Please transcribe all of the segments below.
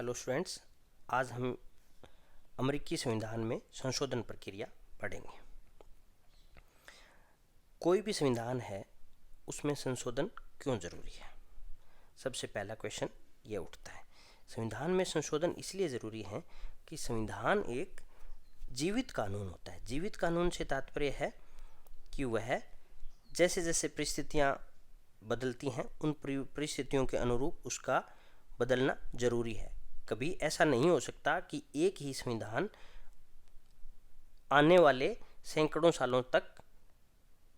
Hello students, आज हम अमेरिकी संविधान में संशोधन प्रक्रिया पढ़ेंगे। कोई भी संविधान है उसमें संशोधन क्यों ज़रूरी है। सबसे पहला क्वेश्चन ये उठता है, संविधान में संशोधन इसलिए ज़रूरी है कि संविधान एक जीवित कानून होता है। जीवित कानून से तात्पर्य है कि वह जैसे जैसे परिस्थितियाँ बदलती हैं उन परिस्थितियों के अनुरूप उसका बदलना जरूरी है। कभी ऐसा नहीं हो सकता कि एक ही संविधान आने वाले सैकड़ों सालों तक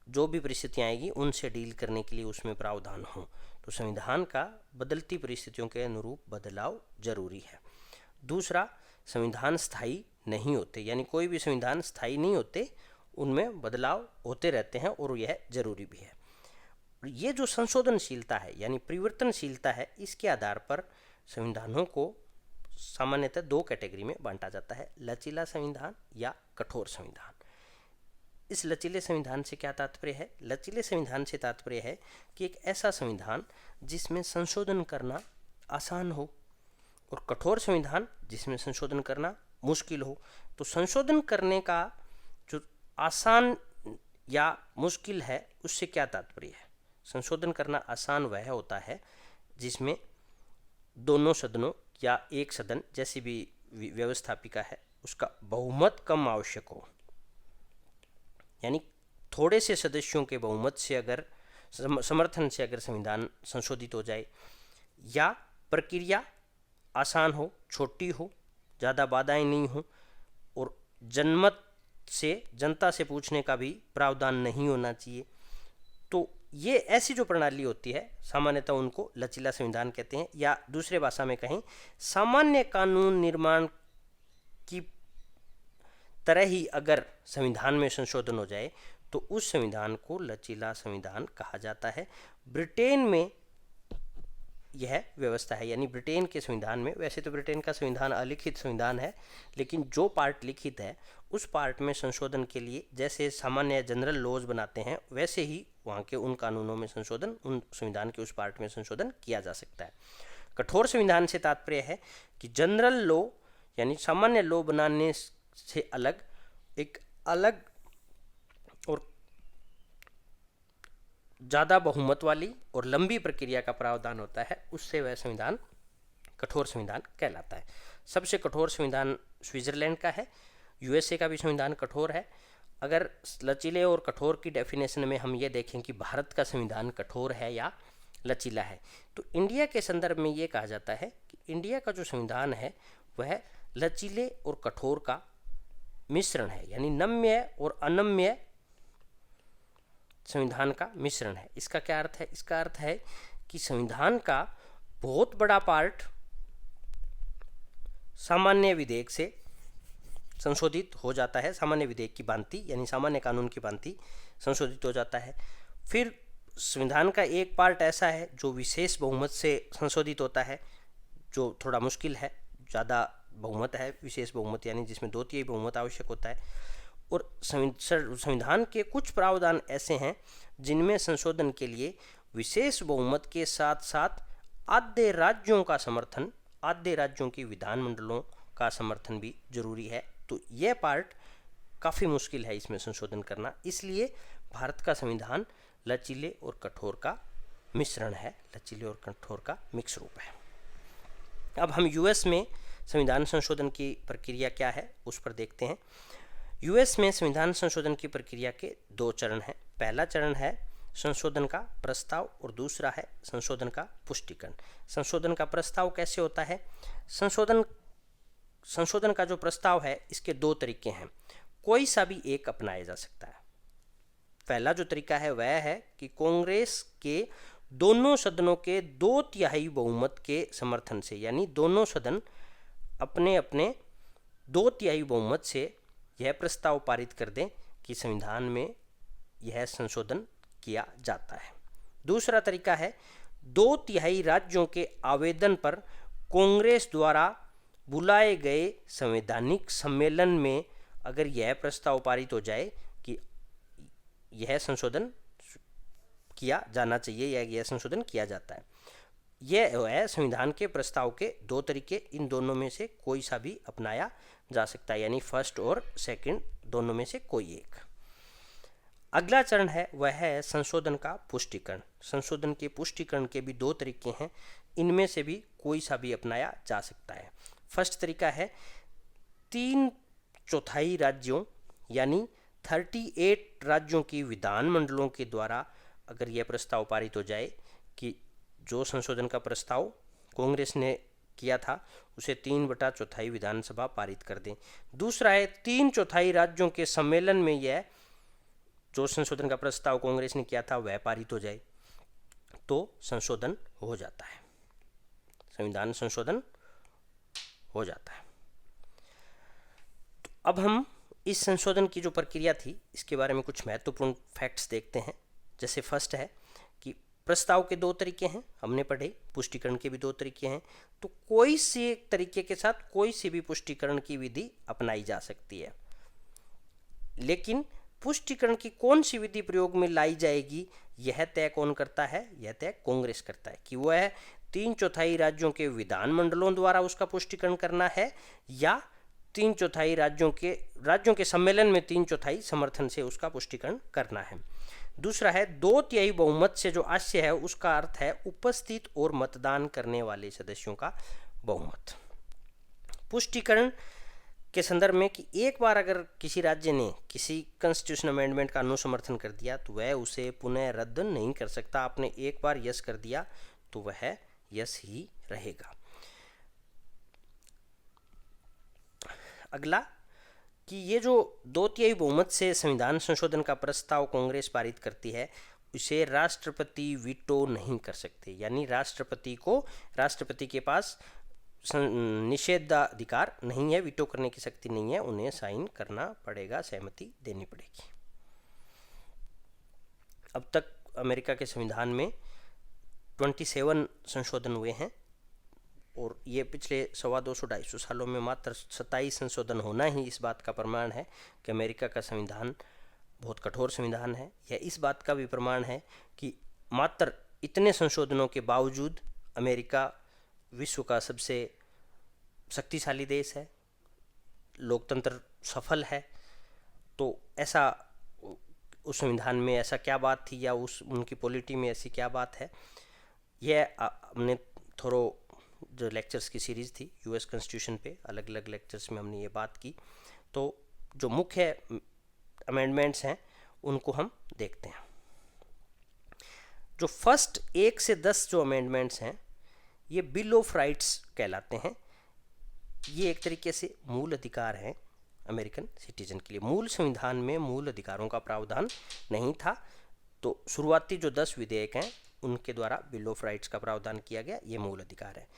जो भी परिस्थितियाँ आएगी उनसे डील करने के लिए उसमें प्रावधान हो। तो संविधान का बदलती परिस्थितियों के अनुरूप बदलाव जरूरी है। दूसरा, संविधान स्थायी नहीं होते, यानी कोई भी संविधान स्थायी नहीं होते, उनमें बदलाव होते रहते हैं और यह जरूरी भी है। ये जो संशोधनशीलता है यानी परिवर्तनशीलता है, इसके आधार पर संविधानों को सामान्यतः दो कैटेगरी में बांटा जाता है, लचीला संविधान या कठोर संविधान। इस लचीले संविधान से क्या तात्पर्य है? लचीले संविधान से तात्पर्य है कि एक ऐसा संविधान जिसमें संशोधन करना आसान हो, और कठोर संविधान जिसमें संशोधन करना मुश्किल हो। तो संशोधन करने का जो आसान या मुश्किल है उससे क्या तात्पर्य है? संशोधन करना आसान वह होता है जिसमें दोनों सदनों या एक सदन जैसी भी व्यवस्थापिका है उसका बहुमत कम आवश्यक हो, यानी थोड़े से सदस्यों के बहुमत से अगर समर्थन से अगर संविधान संशोधित हो जाए, या प्रक्रिया आसान हो, छोटी हो, ज़्यादा बाधाएं नहीं हो, और जनमत से जनता से पूछने का भी प्रावधान नहीं होना चाहिए। तो ये ऐसी जो प्रणाली होती है सामान्यतः उनको लचीला संविधान कहते हैं, या दूसरे भाषा में कहें सामान्य कानून निर्माण की तरह ही अगर संविधान में संशोधन हो जाए तो उस संविधान को लचीला संविधान कहा जाता है। ब्रिटेन में यह व्यवस्था है, यानी ब्रिटेन के संविधान में, वैसे तो ब्रिटेन का संविधान अलिखित संविधान है, लेकिन जो पार्ट लिखित है उस पार्ट में संशोधन के लिए जैसे सामान्य जनरल लॉज बनाते हैं वैसे ही वहाँ के उन कानूनों में संशोधन, उन संविधान के उस पार्ट में संशोधन किया जा सकता है। कठोर संविधान से तात्पर्य है कि जनरल लॉ यानी सामान्य लॉ बनाने से अलग एक अलग और ज़्यादा बहुमत वाली और लंबी प्रक्रिया का प्रावधान होता है, उससे वह संविधान कठोर संविधान कहलाता है। सबसे कठोर संविधान स्विट्जरलैंड का है। यूएसए का भी संविधान कठोर है। अगर लचीले और कठोर की डेफिनेशन में हम ये देखें कि भारत का संविधान कठोर है या लचीला है, तो इंडिया के संदर्भ में ये कहा जाता है कि इंडिया का जो संविधान है वह लचीले और कठोर का मिश्रण है, यानी नम्य और अनम्य संविधान का मिश्रण है। इसका क्या अर्थ है? इसका अर्थ है कि संविधान का बहुत बड़ा पार्ट सामान्य विधेयक से संशोधित हो जाता है, सामान्य विधेयक की भांति यानी सामान्य कानून की भांति संशोधित हो जाता है। फिर संविधान का एक पार्ट ऐसा है जो विशेष बहुमत से संशोधित होता है, जो थोड़ा मुश्किल है, ज़्यादा बहुमत है, विशेष बहुमत यानी जिसमें 2/3 बहुमत आवश्यक होता है। और संविधान के कुछ प्रावधान ऐसे हैं जिनमें संशोधन के लिए विशेष बहुमत के साथ साथ आधे राज्यों का समर्थन, आधे राज्यों की विधानमंडलों का समर्थन भी जरूरी है। तो यह पार्ट काफ़ी मुश्किल है इसमें संशोधन करना, इसलिए भारत का संविधान लचीले और कठोर का मिश्रण है, लचीले और कठोर का मिक्स रूप है। अब हम यूएस में संविधान संशोधन की प्रक्रिया क्या है उस पर देखते हैं। यूएस में संविधान संशोधन की प्रक्रिया के 2 चरण हैं। पहला चरण है संशोधन का प्रस्ताव और दूसरा है संशोधन का पुष्टिकरण। संशोधन का प्रस्ताव कैसे होता है? संशोधन का जो प्रस्ताव है इसके 2 तरीके हैं, कोई सा भी एक अपनाया जा सकता है। पहला जो तरीका है वह है कि कांग्रेस के दोनों सदनों के 2/3 बहुमत के समर्थन से, यानी दोनों सदन अपने अपने 2/3 बहुमत से यह प्रस्ताव पारित कर दें कि संविधान में यह संशोधन किया जाता है। दूसरा तरीका है 2/3 राज्यों के आवेदन पर कांग्रेस द्वारा बुलाए गए संवैधानिक सम्मेलन में अगर यह प्रस्ताव पारित हो जाए कि यह संशोधन किया जाना चाहिए या यह संशोधन किया जाता है। ये है संविधान के प्रस्ताव के दो तरीके, इन दोनों में से कोई सा भी अपनाया जा सकता है, यानी फर्स्ट और सेकंड दोनों में से कोई एक। अगला चरण है वह है संशोधन का पुष्टिकरण। संशोधन के पुष्टिकरण के भी दो तरीके हैं, इनमें से भी कोई सा भी अपनाया जा सकता है। फर्स्ट तरीका है 3/4 राज्यों यानी 38 राज्यों की विधानमंडलों के द्वारा अगर यह प्रस्ताव पारित हो जाए कि जो संशोधन का प्रस्ताव कांग्रेस ने किया था उसे 3/4 विधानसभा पारित कर दें। दूसरा है 3/4 राज्यों के सम्मेलन में यह जो संशोधन का प्रस्ताव कांग्रेस ने किया था वह पारित हो जाए, तो संशोधन हो जाता है, संविधान संशोधन हो जाता है। तो अब हम इस संशोधन की जो प्रक्रिया थी इसके बारे में कुछ महत्वपूर्ण फैक्ट्स देखते हैं। जैसे फर्स्ट है कि प्रस्ताव के दो तरीके हैं, हमने पढ़े, पुष्टिकरण के भी दो तरीके हैं, तो कोई से एक तरीके के साथ कोई सी भी पुष्टिकरण की विधि अपनाई जा सकती है। लेकिन पुष्टिकरण की कौन सी विधि प्रयोग में लाई जाएगी यह तय कौन करता है? यह तय कांग्रेस करता है कि वह 3/4 राज्यों के विधानमंडलों द्वारा उसका पुष्टिकरण करना है या 3/4 राज्यों के सम्मेलन में 3/4 समर्थन से उसका पुष्टिकरण करना है। दूसरा है 2/3 बहुमत से जो आशय है उसका अर्थ है उपस्थित और मतदान करने वाले सदस्यों का बहुमत। पुष्टिकरण के संदर्भ में कि एक बार अगर किसी राज्य ने किसी कॉन्स्टिट्यूशन अमेंडमेंट का अनुसमर्थन कर दिया तो वह उसे पुनः रद्द नहीं कर सकता। आपने एक बार यस कर दिया तो वह यस ही रहेगा। अगला कि ये जो 2/3 बहुमत से संविधान संशोधन का प्रस्ताव कांग्रेस पारित करती है उसे राष्ट्रपति वीटो नहीं कर सकते, यानी राष्ट्रपति के पास निषेधाधिकार नहीं है, वीटो करने की शक्ति नहीं है, उन्हें साइन करना पड़ेगा, सहमति देनी पड़ेगी। अब तक अमेरिका के संविधान में 27 संशोधन हुए हैं और ये पिछले 125-250 सालों में मात्र 27 संशोधन होना ही इस बात का प्रमाण है कि अमेरिका का संविधान बहुत कठोर संविधान है। यह इस बात का भी प्रमाण है कि मात्र इतने संशोधनों के बावजूद अमेरिका विश्व का सबसे शक्तिशाली देश है, लोकतंत्र सफल है। तो ऐसा उस संविधान में ऐसा क्या बात थी या उनकी पॉलिटी में ऐसी क्या बात है, यह हमने थोड़ा जो लेक्चर्स की सीरीज़ थी यूएस कॉन्स्टिट्यूशन पे, अलग अलग लेक्चर्स में हमने ये बात की। तो जो मुख्य अमेंडमेंट्स हैं उनको हम देखते हैं। जो फर्स्ट 1 से 10 जो अमेंडमेंट्स हैं ये बिल ऑफ राइट्स कहलाते हैं। ये एक तरीके से मूल अधिकार हैं अमेरिकन सिटीजन के लिए। मूल संविधान में मूल अधिकारों का प्रावधान नहीं था, तो शुरुआती जो 10 विधेयक हैं उनके द्वारा बिल ऑफ राइट्स का प्रावधान किया गया, ये मूल अधिकार है।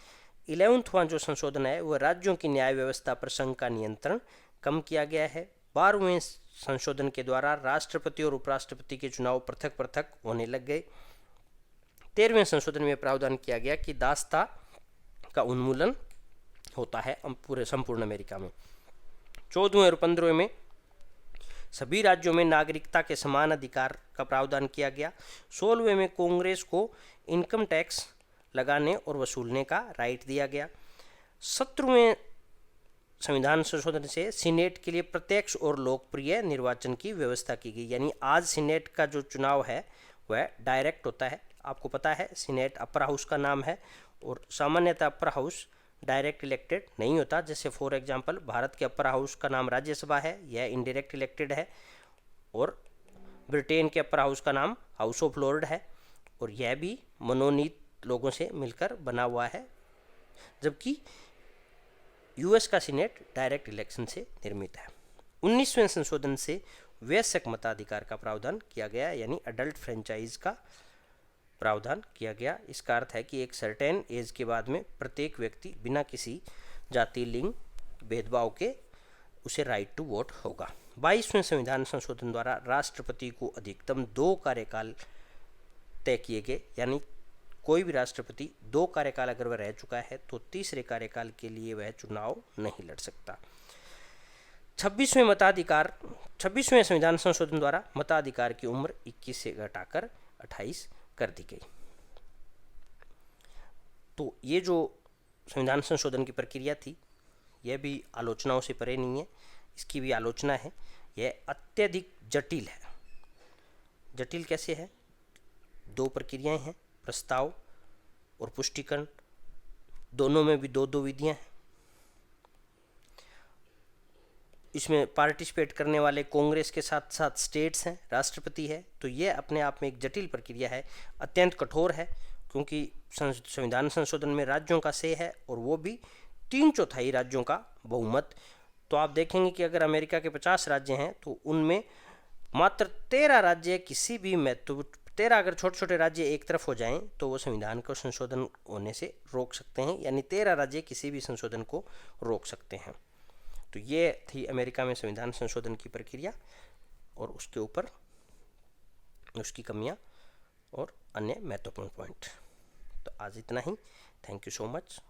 11वां जो संशोधन है वह राज्यों की न्याय व्यवस्था पर संघ का नियंत्रण कम किया गया है। 12वें संशोधन के द्वारा राष्ट्रपति और उपराष्ट्रपति के चुनाव पृथक पृथक होने लग गए। 13वें संशोधन में प्रावधान किया गया कि दासता का उन्मूलन होता है पूरे संपूर्ण अमेरिका में। 14वें और 15वें में सभी राज्यों में नागरिकता के समान अधिकार का प्रावधान किया गया। 16वें में कांग्रेस को इनकम टैक्स लगाने और वसूलने का राइट दिया गया। 17वें संविधान संशोधन से सीनेट के लिए प्रत्यक्ष और लोकप्रिय निर्वाचन की व्यवस्था की गई, यानी आज सीनेट का जो चुनाव है वह डायरेक्ट होता है। आपको पता है सीनेट अपर हाउस का नाम है और सामान्यतः अपर हाउस डायरेक्ट इलेक्टेड नहीं होता। जैसे फॉर एग्जांपल भारत के अपर हाउस का नाम राज्यसभा है, यह इनडायरेक्ट इलेक्टेड है, और ब्रिटेन के अपर हाउस का नाम हाउस ऑफ लॉर्ड है और यह भी मनोनीत लोगों से मिलकर बना हुआ है, जबकि यूएस का सीनेट डायरेक्ट इलेक्शन से निर्मित है। 19वें संशोधन से वयस्क मताधिकार का प्रावधान किया गया, यानी अडल्ट फ्रेंचाइज का प्रावधान किया गया। इसका अर्थ है कि एक सर्टेन एज के बाद में प्रत्येक व्यक्ति बिना किसी जाति लिंग भेदभाव के उसे राइट टू वोट होगा। 22वें संविधान संशोधन द्वारा राष्ट्रपति को अधिकतम 2 कार्यकाल तय किए गए, यानी कोई भी राष्ट्रपति 2 कार्यकाल अगर वह रह चुका है तो तीसरे कार्यकाल के लिए वह चुनाव नहीं लड़ सकता। 26वें संविधान संशोधन द्वारा मताधिकार की उम्र 21 से घटाकर 28 कर दी गई। तो ये जो संविधान संशोधन की प्रक्रिया थी यह भी आलोचनाओं से परे नहीं है, इसकी भी आलोचना है। यह अत्यधिक जटिल है। जटिल कैसे है? 2 प्रक्रियाएं हैं, प्रस्ताव और पुष्टिकरण, दोनों में भी 2-2 विधियां हैं। इसमें पार्टिसिपेट करने वाले कांग्रेस के साथ साथ स्टेट्स हैं, राष्ट्रपति है। तो ये अपने आप में एक जटिल प्रक्रिया है, अत्यंत कठोर है, क्योंकि संविधान संशोधन में राज्यों का से है और वो भी 3/4 राज्यों का बहुमत। तो आप देखेंगे कि अगर अमेरिका के 50 राज्य हैं तो उनमें मात्र 13 राज्य किसी भी 13 अगर छोटे छोटे राज्य एक तरफ हो जाएं तो वो संविधान को संशोधन होने से रोक सकते हैं, यानी 13 राज्य किसी भी संशोधन को रोक सकते हैं। तो ये थी अमेरिका में संविधान संशोधन की प्रक्रिया और उसके ऊपर उसकी कमियां और अन्य महत्वपूर्ण पॉइंट। तो आज इतना ही। Thank you so much.